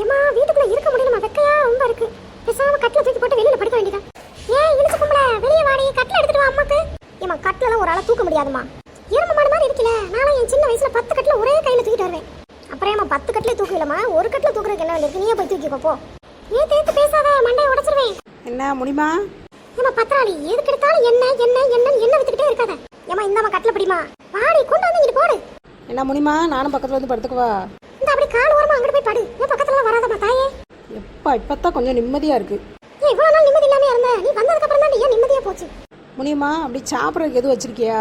ஏமா வீட்டுக்குள்ள இருக்க முடியலமா, வெக்கையா ரொம்ப இருக்கு. பேசாம கட்டில தூக்கி போட்டு வெளியில படுக்க வேண்டியதான். ஏன் இழுச்சு கும்பல, வெளிய வாடி, கட்டில எடுத்துட்டு வா அம்மாக்கு. ஏமா கட்டிலலாம் ஒரு ஆள தூக்க முடியாதுமா, எறும்பு மாடு மாதிரி இருக்கல. நானும் என் சின்ன வயசுல 10 கட்டில ஒரே கையில தூக்கிட்டு வருவேன். அப்புறம் ஏமா 10 கட்டில தூக்கலமா, ஒரு கட்டில தூக்குறதுக்கு என்ன வேலை இருக்கு? நீயே போய் தூக்கிக்கோ போ. ஏன் தேத்து பேசாத, மண்டையை உடைச்சிருவேன். என்ன முடியுமா? ஏமா பத்திராளி, எதுக்கு எடுத்தாலும் என்ன வித்துக்கிட்டே இருக்காத. ஏமா இந்தாமா கட்டில பிடிமா, வாடி கொண்டு வந்து இங்கிட்டு போடு. என்ன முடியுமா? நானும் பக்கத்துல வந்து படுத்துக்குவா. இந்த அப்படி கால் ஓரமா அங்கிட்டு போய் படு. ஏன் பக்கத்துல வராதமா தாயே. இப்பதான் கொஞ்சம் நிம்மதியா இருக்கு. ஏன் இவ்வளவு நாள் நிம்மதி இல்லாம இருந்த? நீ வந்ததுக்கு அப்புறம் தான் ஏன் நிம்மதியா போச்சு? முடியுமா? அப்படி சாப்பிடறதுக்கு எதுவும் வச்சிருக்கியா?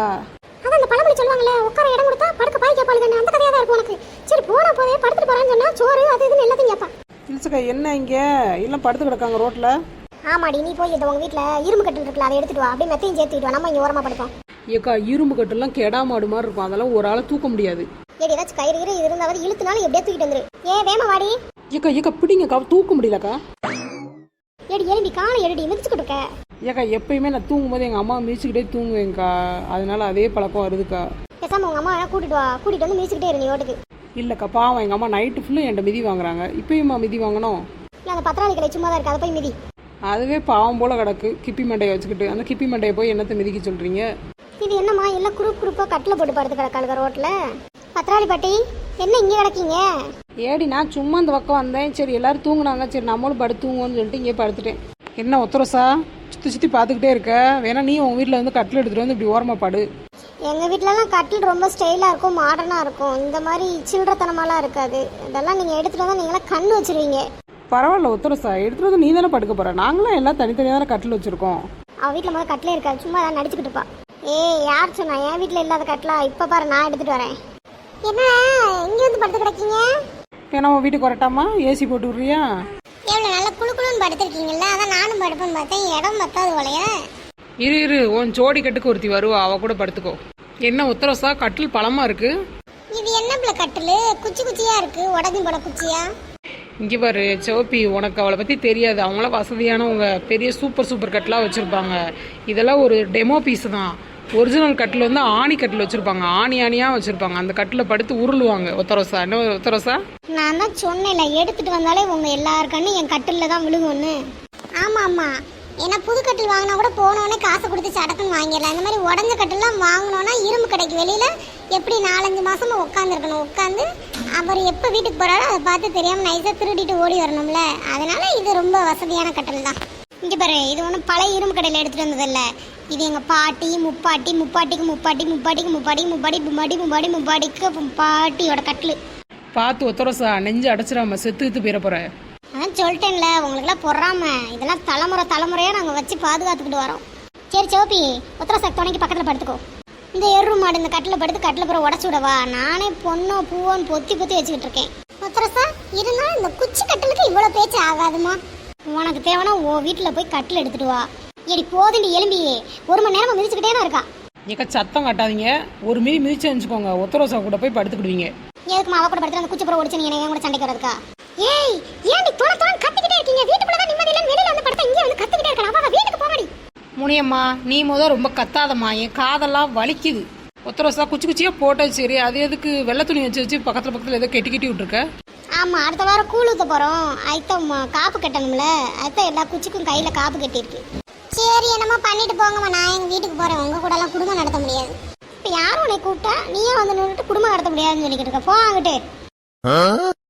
அதான் அந்த பழமொழி சொல்லுவாங்கல்ல, உட்கார இடம் கொடுத்தா படுக்க பாய் கேப்பாளுங்க, அந்த கதையா தான் இருக்கும் உனக்கு. சரி போனா போதே படுத்துட்டு போறான்னு சொன்னா சோறு அது இதுன்னு எல்லாத்தையும் கேப்பா. இல்சக்கா என்ன இங்க எல்லாம் படுத்து கிடக்காங்க ரோட்ல? ஆமாடி, நீ போய் உங்க வீட்டுல இரும்பு கட்டில் இருக்குல்ல, அதை எடுத்துட்டு வா. அப்படியே மெத்தையும் சேர்த்துட்டு வா, நம்ம இங்க ஓரமா படுப்போம். ஏக்கா இரும்பு கட்டெல்லாம் கெடா மாடு மாதிரி இருக்கும், அதெல்லாம் ஒரு ஆளை தூக்க முடியாது. ஏடி ஏதாச்சும் கயிறு கயிறு இருந்தாவது இழுத்துனாலும் எப்படியே தூக்கிட்டு வந்துரு. ஏன் வேமா வாடி. ஏக்கா பிடிங்கக்கா, தூக்க முடியலக்கா. ஏடி ஏடி காலை எடுடி மிதிச்சுக்கிட்டு இருக்க. ஏக்கா எப்பயுமே நான் தூங்கும் போது எங்க அம்மா மிதிச்சுக்கிட்டே தூங்குவேங்க்கா, அதனால அதே பழக்கம் வருதுக்கா. பேசாம உங்க அம்மா கூட்டிட்டு வா, கூட்டிட்டு வந்து மிதிச்சுக்கிட்டே இரு நீ ஓட்டுக்கு. இல்லக்கா பாவம், எங்க அம்மா நைட்டு ஃபுல்லு என்கிட்ட மிதி வாங்குறாங்க. இப்பயுமா மிதி வாங்கணும்? இல்ல அந்த பத்திராளி கடை சும்மா தான் இருக்கு, அதை போய் மிதி. அதுவே பாவம் போல கிடக்கு கிப்பி மண்டையை வச்சுக்கிட்டு. அந்த கிப்பி மண்டையை போய் என்னத்தை மிதிக்க சொல்றீங்க? இது என்னம்மா எல்லாம் குறுப்பா கட்டில போட்டு படுத்து கிடக்காளுங்க ரோட்ல. பத்திராளி பாட்டி என்ன இங்கே கிடக்கீங்க? ஏடி நான் சும்மா இந்த பக்கம் வந்தேன், சரி எல்லாரும் தூங்குனாங்க, சரி நம்மளும் படுத்து தூங்குவோன்னு சொல்லிட்டு இங்கே படுத்துட்டேன். என்ன ஒத்தரசா சுற்றி பார்த்துக்கிட்டே இருக்க? வேணா நீ உங்கள் வீட்டில் வந்து கட்டில் எடுத்துகிட்டு வந்து இப்படி ஓரமாக படு. எங்கள் வீட்டிலலாம் கட்டில் ரொம்ப ஸ்டைலாக இருக்கும், மாடர்னாக இருக்கும். இந்த மாதிரி சில்லறத்தனமாலாம் இருக்காது. இதெல்லாம் நீங்கள் எடுத்துகிட்டு வந்தால் நீங்களாம் கண்ணு வச்சுருவீங்க. பரவாயில்ல ஒத்தரசா, எடுத்துகிட்டு வந்து நீ தானே படுக்க போகிற. நாங்களாம் எல்லாம் தனித்தனியாக தானே கட்டில் வச்சுருக்கோம். அவள் வீட்டில் முதல்ல கட்டிலே இருக்காது, சும்மா தான் நடிச்சுக்கிட்டு இருப்பா. யார் சொன்னா என் வீட்டில் இல்லாத கட்டலா? இப்போ பாரு நான் எடுத்துகிட்டு வரேன். என்ன இங்கே வந்து படுத்து கிடக்கீங்க? ஏன்னா உன் வீட்டுக்கு வரட்டாமா? ஏசி போட்டு விட்றியா? எவ்வளோ நல்லா குழுக்குழுன்னு படுத்துருக்கீங்கல்ல, அதான் நானும் படுப்பேன்னு பார்த்தேன். இடம் பத்தாது போலையா? இரு உன் ஜோடி கட்டுக்கு ஒருத்தி வருவா, அவ கூட படுத்துக்கோ. என்ன உத்தரசா கட்டில் பழமா இருக்கு? இது என்ன பிள்ளை கட்டில் குச்சி குச்சியா இருக்கு, உடஞ்சி போட குச்சியா? இங்கே பாரு சிவப்பி, உனக்கு அவளை பற்றி தெரியாது. அவங்களாம் வசதியானவங்க, பெரிய சூப்பர் கட்டிலாக வச்சுருப்பாங்க. இதெல்லாம் ஒரு டெமோ பீஸ் தான். ஒரிஜினல் கட்டில் வந்து ஆணி கட்டில் வச்சுருப்பாங்க, ஆணியாக வச்சுருப்பாங்க. அந்த கட்டில் படுத்து உருளுவாங்க. ஒத்தரோசா என்ன ஒத்தரோசா? நான் தான் சொன்னேன்ல, எடுத்துகிட்டு வந்தாலே உங்கள் எல்லாருக்கன்னு என் கட்டிலில் தான் விழுகும்னு. ஆமாம், ஏன்னா புது கட்டில் வாங்கினா கூட போனோடனே காசு கொடுத்து சடக்குன்னு வாங்கிடலாம். இந்த மாதிரி உடஞ்ச கட்டிலாம் வாங்கினோன்னா இரும்பு கடைக்கு வெளியில் எப்படி 4-5 மாசமா உட்காந்துருக்கணும். உட்காந்து அப்புறம் எப்போ வீட்டுக்கு போகிறாரோ அதை பார்த்து தெரியாமல் நைஸாக திருடிட்டு ஓடி வரணும்ல. அதனால இது ரொம்ப வசதியான கட்டில் தான். இங்கே பாரு, இது ஒன்றும் பழைய இரும்பு கடையில் எடுத்துகிட்டு வந்ததில்ல. இது எங்கள் பாட்டி முப்பாட்டியோட கட்டில். பார்த்து ஒத்தரோசா, நெஞ்சு அடைச்சிடாம செத்து போயிட போற. அதான் சொல்லிட்டேன்ல, உங்களுக்குலாம் பொறாம. இதெல்லாம் தலைமுறையாக நாங்கள் வச்சு பாதுகாத்துக்கிட்டு வரோம். சரி சிவப்பி, ஒத்தரோசா துணைக்கு பக்கத்தில் படுத்துக்கோ. இந்த எரு மாடு இந்த கட்டில் படுத்து கட்டில் புறம் உடச்சி விடவா? நானே பொண்ணோ பூவோன்னு பொத்தி வச்சுக்கிட்டு இருக்கேன். ஒத்தரோசா இருந்தாலும் இந்த குச்சி கட்டிலுக்கு இவ்வளோ பேச்சு ஆகாதுமா. உனக்கு தேவைன்னா உன் வீட்டில் போய் கட்டில் எடுத்துட்டு வா. எடி போதுண்டி எலும்பியே, 1 மணி நேரமா மிதிச்சுக்கிட்டே தான் இருக்கா. ஏக்கா சத்தம் காட்டாதீங்க, ஒரு மீறி மிதிச்சு வச்சுக்கோங்க. ஒத்தரோசா கூட போய் படுத்துக்கிடுவீங்க. எதுக்குமா அவ கூட படுத்து அந்த குச்சி புறம் உடச்சு நீ என் கூட சண்டைக்கு வரதுக்கா? ஏய் ஏன்டி தோண கத்திக்கிட்டே இருக்கீங்க? வீட்டுக்குள்ள தான் நிம்மதி இல்லைன்னு வெளியில வந்து படுத்தா இங்கே வந்து கத்திக்கிட்டே இருக்கா? அவ வீட்டுக்கு போகடி. முனியம்மா நீ ரொம்ப கத்தாதம்மா, என் காதெல்லாம் வலிக்குது. ஒத்தரோசா குச்சியா போட்ட சரி, அது எதுக்கு வெள்ளை துணி வச்சு பக்கத்துல ஏதோ கெட்டி விட்டுருக்க? ஆமா, அடுத்த வாரம் கூழ் ஊத்த போறோம். அதுதான் காப்பு கட்டணும்ல, அதுதான் எல்லா குச்சிக்கும் கையில காப்பு கட்டியிருக்கு. சரி என்னமா பண்ணிட்டு போங்கம்மா, நான் எங்க வீட்டுக்கு போறேன். உங்க கூட எல்லாம் குடும்பம் நடத்த முடியாது. இப்ப யாரும் உன்னை கூப்பிட்டா நீயே வந்து நின்றுட்டு குடும்பம் நடத்த முடியாதுன்னு சொல்லிக்கிட்டு இருக்க. போ அங்கிட்டு.